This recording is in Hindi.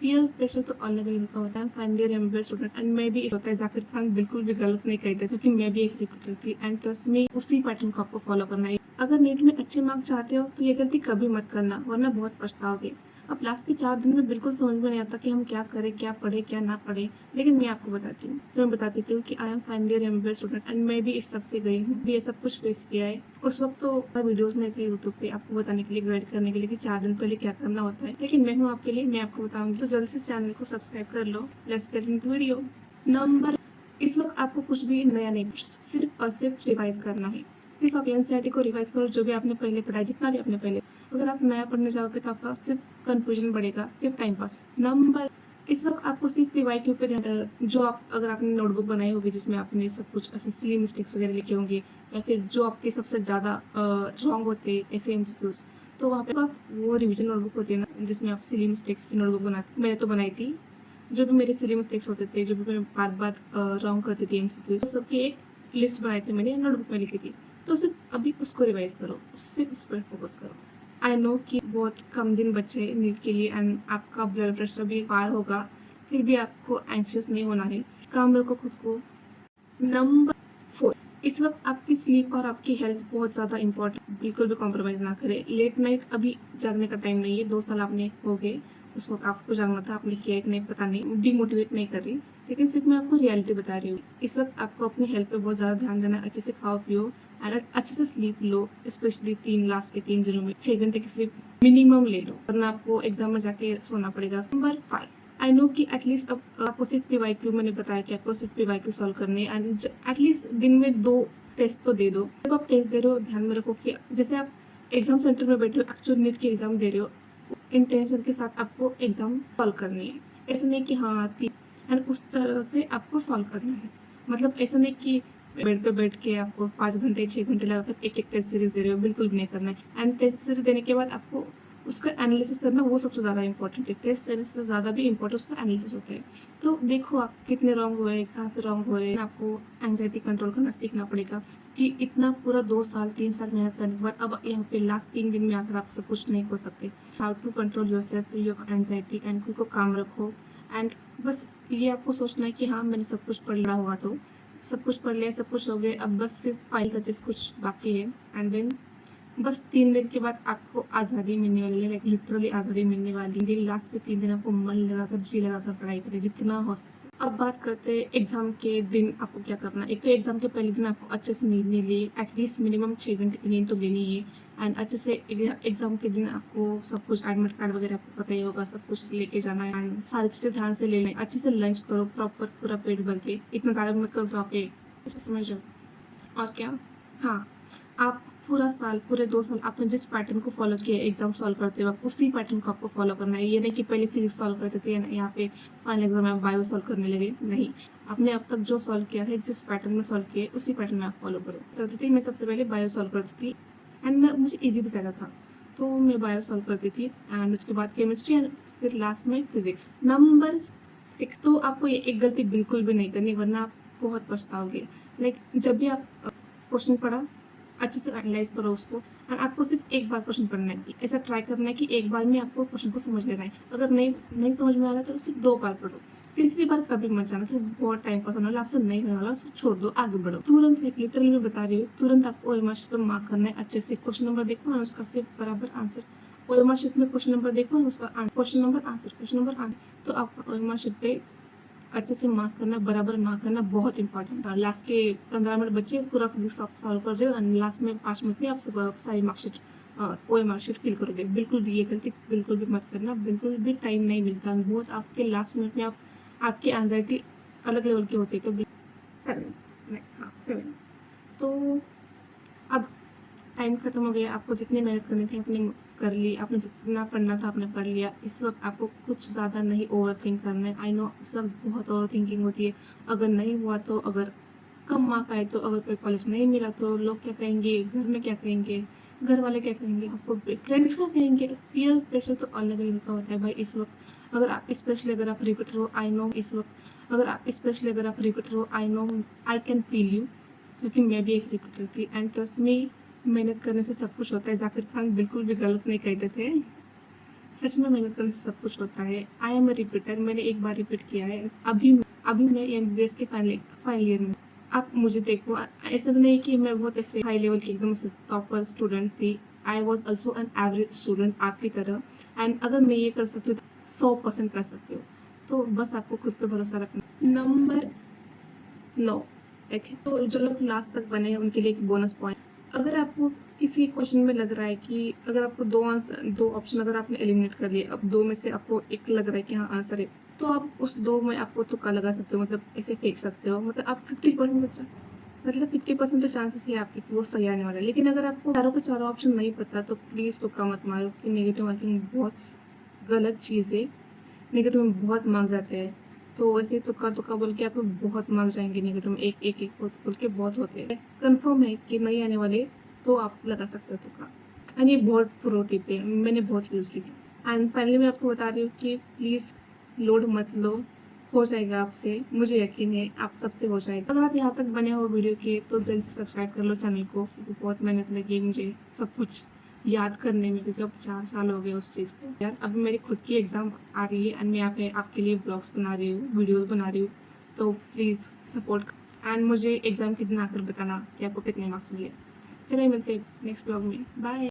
पीयर प्रेशर तो अलग लेवल का होता है। फाइनली रिमेंबर स्टूडेंट एंड मैं भी इस होता है जाकिर खान बिल्कुल भी गलत नहीं कहते क्योंकि मैं भी एक रिपीटर थी एंड ट्रस्ट मी उसी पैटर्न को आपको फॉलो करना है। अगर नीट में अच्छे मार्क्स चाहते हो तो ये गलती कभी मत करना वरना बहुत पछताओगे। अब लास्ट के 4 दिन में बिल्कुल समझ में नहीं आता कि हम क्या करें, क्या पढ़े, क्या ना पढ़े, लेकिन मैं आपको बताती हूँ। तो मैं बता देती हूँ कि I am finally remember student and मैं भी इस सब से गई हूँ, ये सब कुछ फेस किया है। उस वक्त तो वीडियोस नहीं थे यूट्यूब पे आपको बताने के लिए, गाइड करने के लिए कि 4 दिन पहले क्या करना होता है, लेकिन मैं हूँ आपके लिए, मैं आपको बताऊंगी। तो जल्द से चैनल को सब्सक्राइब कर लो। Let's get into video. Number इस वक्त आपको कुछ भी नया नहीं, सिर्फ और सिर्फ रिवाइज करना है। सिर्फ आप एनसीईआरटी को रिवाइज करो, जो भी आपने पहले पढ़ा है, जितना भी आपने पहले। अगर आप नया पढ़ने जाओगे तो आपका सिर्फ कंफ्यूजन बढ़ेगा, सिर्फ टाइम पास। नंबर इस वक्त आपको सिर्फ पीवाईक्यू पे ध्यान, जो आप अगर आपने नोटबुक बनाई होगी जिसमें आपने सब कुछ ऐसे सिली मिस्टेक्स वगैरह लिखे होंगे या फिर जो आपके सबसे ज़्यादा रॉन्ग होते हैं ऐसे एमसीक्यूज, तो वहाँ पे आप वो रिवीजन नोटबुक होती है ना जिसमें आप सिली मिस्टेक्स की नोटबुक बनाते, मैंने तो बनाई थी। जो भी मेरे सिली मिस्टेक्स होते थे, जो भी मैं बार बार रॉन्ग करती थी एमसीक्यूज, सबकी एक लिस्ट बनाई थी मैंने, नोटबुक में लिखी थी। तो सिर्फ अभी उसको रिवाइज करो, उससे उस पर फोकस करो। आई नो कि बहुत कम दिन बचे हैं नीट के लिए एंड आपका ब्लड प्रेशर भी पार होगा, फिर भी आपको एंशियस नहीं होना है। काम रखो खुद को। नंबर 4 इस वक्त आपकी स्लीप और आपकी हेल्थ बहुत ज़्यादा इंपॉर्टेंट, बिल्कुल भी कॉम्प्रोमाइज़ ना करें। लेट नाइट अभी जागने का टाइम नहीं है। 2 साल आपने हो गए, उस वक्त आपको जागना था, आपने किया कि नहीं पता नहीं, डिमोटिवेट नहीं कर रही, लेकिन सिर्फ मैं आपको रियलिटी बता रही हूँ। इस वक्त आपको अपनी हेल्थ पे बहुत ज़्यादा ध्यान देना है। अच्छे से खाओ पियो और अच्छे से स्लीप लो, स्पेशली लास्ट के 3 दिनों में 6 घंटे की स्लीप मिनिमम ले लो, वरना आपको एग्जाम में जाके सोना पड़ेगा। नंबर 5 आई नो कि एटलीस्ट अब आपको सिर्फ पीवाईक्यू, मैंने बताया कि आपको सिर्फ पीवाईक्यू सॉल्व करने हैं एंड एटलीस्ट दिन में 2 टेस्ट तो दे दो। जब आप टेस्ट दे रहे हो ध्यान में रखो कि जैसे आप एग्जाम सेंटर में बैठे हो, एक्चुअल नीट की एग्जाम दे रहे हो, इंटेंशन के साथ आपको एग्जाम सॉल्व करनी है। ऐसा नहीं कि हाँ आती एंड उस तरह से आपको सॉल्व करना है। मतलब ऐसा नहीं कि बेड पे बैठ के आपको 5 घंटे 6 घंटे लगाकर एक एक टेस्ट सीरीज दे रहे हो, बिल्कुल भी नहीं करना है। एंड टेस्ट सीरीज देने के बाद आपको उसका एनालिसिस करना, वो सबसे ज़्यादा इंपॉर्टेंट है। टेस्ट सीरीज से ज़्यादा भी इंपॉर्टेंट उसका एनालिसिस होता है। तो देखो आप कितने रॉन्ग हुए, कहाँ पे रॉन्ग हुए। आपको एंजाइटी कंट्रोल करना सीखना पड़ेगा कि इतना पूरा 2 साल 3 साल मेहनत करने के बाद अब यहाँ पे लास्ट 3 दिन में आकर आप सब कुछ नहीं हो सकते। How to control yourself your anxiety and खुद को काम रखो। एंड बस ये आपको सोचना है कि हाँ मैंने सब कुछ पढ़ लिया होगा, तो सब कुछ पढ़ लिया, सब कुछ हो गया, अब बस सिर्फ फाइल टचेस कुछ बाकी है एंड देन बस 3 दिन के बाद आपको आज़ादी मिलने वाली है, लाइक लिटरली आज़ादी मिलने वाली है। लास्ट के 3 दिन आपको मन लगाकर जी लगाकर पढ़ाई करें जितना हो सके। अब बात करते हैं एग्जाम के दिन आपको क्या करना है। एक तो एग्जाम के पहले दिन आपको अच्छे से नींद नहीं ली, एटलीस्ट मिनिमम 6 घंटे की नींद तो लेनी है। एंड अच्छे से एग्जाम के दिन आपको सब कुछ एडमिट कार्ड वगैरह आपको पता ही होगा, सब कुछ लेके जाना है एंड सारी चीज़ें ध्यान से ले लें। अच्छे से लंच करो प्रॉपर, पूरा पेट भर के, इतना ज़्यादा मत करो तो आप समझ रहे हो। और क्या, हाँ, आप पूरा साल, पूरे 2 साल आपने जिस पैटर्न को फॉलो किया है एग्जाम सॉल्व करते वक्त, उसी पैटर्न को आपको फॉलो करना है। ये नहीं कि पहले फिजिक्स सॉल्व करते थे यहाँ पे फाइनल एग्जाम में बायो सॉल्व करने लगे, नहीं। आपने अब तक जो सॉल्व किया है, जिस पैटर्न में सॉल्व किया है, उसी पैटर्न में आप फॉलो करो। करती थी मैं सबसे पहले बायो सॉल्व करती थी एंड मैं मुझे ईजी भी ज़्यादा था, तो मैं बायो सॉल्व करती थी एंड उसके बाद केमिस्ट्री एंड फिर लास्ट में फिजिक्स। नंबर 6 तो आपको ये एक गलती बिल्कुल भी नहीं करनी वरना आप बहुत पछताओगे। लाइक जब भी आप क्वेश्चन पढ़ा, अच्छे से एनालाइज करो उसको और आपको सिर्फ एक बार क्वेश्चन पढ़ना है। ऐसा ट्राई करना है कि एक बार में आपको क्वेश्चन को समझ लेना है। अगर नहीं समझ में आ रहा है तो सिर्फ 2 बार पढ़ो। तीसरी बार कभी मत जाना, फिर बहुत टाइम पास होने वाला, आपसे नहीं होने वाला, उसको छोड़ दो, आगे बढ़ो। तुरंत, लिटरली मैं बता रही हूँ, तुरंत आपको ओएमआर शीट पर मार्क करना है। अच्छे से क्वेश्चन नंबर देखो और उसका सिर्फ बराबर आंसर। ओएमआर शीट में क्वेश्चन नंबर देखो और उसका क्वेश्चन नंबर आंसर, तो आपका ओएमआर शीट पे अच्छे से मार्क करना, बराबर मार्क करना बहुत इंपॉर्टेंट है। लास्ट के 15 मिनट बचे, पूरा फिजिक्स आप सॉल्व कर रहे हो एंड लास्ट में 5 मिनट में आप सब सारी मार्कशीट ओएमआर शीट फिल करोगे। बिल्कुल भी ये गलती बिल्कुल भी मत करना, बिल्कुल भी टाइम नहीं मिलता बहुत आपके लास्ट मिनट में। आपकी एंजाइटी अलग लेवल की होती है। तो 7 तो अब टाइम खत्म हो गया, आपको जितनी मेहनत करनी थी आपने कर ली, आपने जितना पढ़ना था आपने पढ़ लिया। इस वक्त आपको कुछ ज़्यादा नहीं ओवर थिंक करना है। आई नो इस वक्त बहुत ओवर थिंकिंग होती है, अगर नहीं हुआ तो, अगर कम मार्क आए तो, अगर कोई कॉलेज नहीं मिला तो लोग क्या कहेंगे, घर में क्या कहेंगे, घर वाले क्या कहेंगे, आपको फ्रेंड्स क्या कहेंगे। पीयर प्रेशर तो अलग लेवल का होता है भाई। इस वक्त अगर आप स्पेशली अगर आप रिपीटर हो, आई नो इस वक्त अगर आप स्पेशली अगर आप रिपीटर हो, I know I can feel you, क्योंकि मैं भी एक रिपीटर थी एंड ट्रस्ट मी, मेहनत करने से सब कुछ होता है। जाकिर खान बिल्कुल भी गलत नहीं कहते थे। सच में मेहनत करने से सब कुछ होता है। आई एम अ रिपीटर, मैंने एक बार रिपीट किया है। अभी मैं एमबीबीएस के फाइनल ईयर में। आप मुझे देखो, ऐसा भी नहीं कि मैं बहुत ऐसे हाई लेवल की एकदम से टॉपर स्टूडेंट थी। I was also an average student आपकी तरह। एंड अगर मैं ये कर सकती हूँ तो 100% कर सकती हूँ। तो बस आपको खुद पे भरोसा रखना। नंबर 9, ठीक। तो जो लोग लास्ट तक बने हैं उनके लिए एक बोनस पॉइंट। अगर आपको किसी क्वेश्चन में लग रहा है कि अगर आपको दो ऑप्शन अगर आपने एलिमिनेट कर लिए, अब दो में से आपको एक लग रहा है कि हाँ आंसर है, तो आप उस दो में आपको तुक्का लगा सकते हो, मतलब ऐसे फेंक सकते हो। मतलब आप 50% अच्छा, मतलब 50% तो चांसेस है आपके कि वो सही आने वाला है। लेकिन अगर आपको चारों के चारों ऑप्शन नहीं पता तो प्लीज़ तुक्का मत मारो कि नेगेटिव मार्किंग बहुत गलत चीज़ है। नेगेटिव में बहुत मार्क जाते हैं। तो वैसे तुक्का तुक्का बोल के आपको बहुत मार्क जाएंगे नेगेटिव में, एक एक एक बोल के बहुत होते हैं। कंफर्म है कि नहीं आने वाले, तो आप लगा सकते हो तुक्का। एंड ये बहुत प्रो टिप है, मैंने बहुत यूज़ की थी। एंड फाइनली मैं आपको बता रही हूँ कि प्लीज़ लोड मत लो, हो जाएगा आपसे, मुझे यकीन है आप सबसे हो जाएगा। अगर आप यहाँ तक बने हो वीडियो के तो जल्द से सब्सक्राइब कर लो चैनल को, क्योंकि बहुत मेहनत लगी है मुझे सब कुछ याद करने में, क्योंकि अब 4 साल हो गए उस चीज़ को। यार अभी मेरी खुद की एग्ज़ाम आ रही है एंड मैं यहाँ पे आपके लिए ब्लॉग्स बना रही हूँ, वीडियोज़ बना रही हूँ। तो प्लीज़ सपोर्ट एंड मुझे एग्ज़ाम के दिन आकर बताना कि आपको कितने मार्क्स मिले। चलिए मिलते हैं नेक्स्ट ब्लॉग में, बाय।